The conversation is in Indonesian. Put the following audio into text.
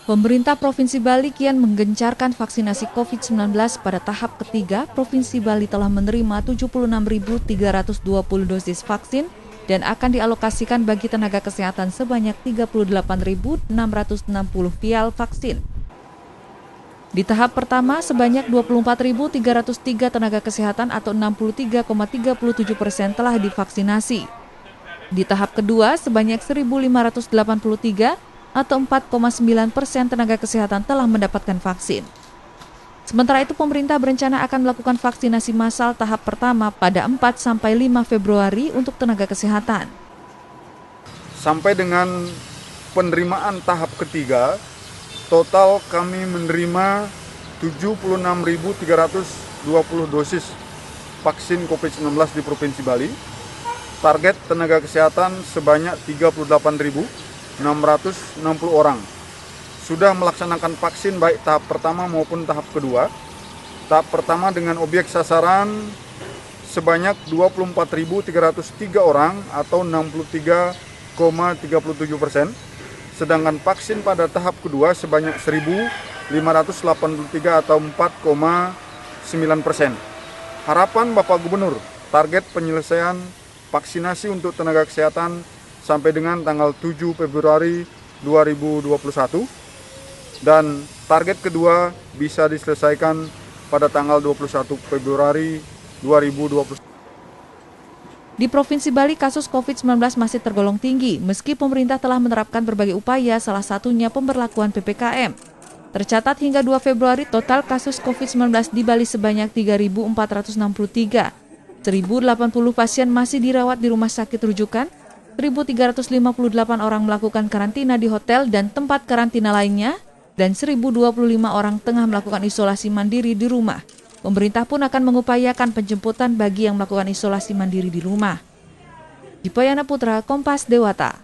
Pemerintah Provinsi Bali kian menggencarkan vaksinasi COVID-19 pada tahap ketiga. Provinsi Bali telah menerima 76.320 dosis vaksin dan akan dialokasikan bagi tenaga kesehatan sebanyak 38.660 vial vaksin. Di tahap pertama, sebanyak 24.303 tenaga kesehatan atau 63,37% telah divaksinasi. Di tahap kedua, sebanyak 1.583 atau 4,9% tenaga kesehatan telah mendapatkan vaksin. Sementara itu, pemerintah berencana akan melakukan vaksinasi massal tahap pertama pada 4-5 Februari untuk tenaga kesehatan. Sampai dengan penerimaan tahap ketiga, total kami menerima 76.320 dosis vaksin COVID-19 di Provinsi Bali. Target tenaga kesehatan sebanyak 38.660 orang. Sudah melaksanakan vaksin baik tahap pertama maupun tahap kedua. Tahap pertama dengan objek sasaran sebanyak 24.303 orang atau 63,37%. Sedangkan vaksin pada tahap kedua sebanyak 1.583 atau 4,9%. Harapan Bapak Gubernur, target penyelesaian vaksinasi untuk tenaga kesehatan sampai dengan tanggal 7 Februari 2021 dan target kedua bisa diselesaikan pada tanggal 21 Februari 2021. Di Provinsi Bali, kasus COVID-19 masih tergolong tinggi meski pemerintah telah menerapkan berbagai upaya, salah satunya pemberlakuan PPKM. Tercatat hingga 2 Februari total kasus COVID-19 di Bali sebanyak 3.463. 1.080 pasien masih dirawat di rumah sakit rujukan, 1.358 orang melakukan karantina di hotel dan tempat karantina lainnya, dan 1.025 orang tengah melakukan isolasi mandiri di rumah. Pemerintah pun akan mengupayakan penjemputan bagi yang melakukan isolasi mandiri di rumah. Dipayana Putra, Kompas Dewata.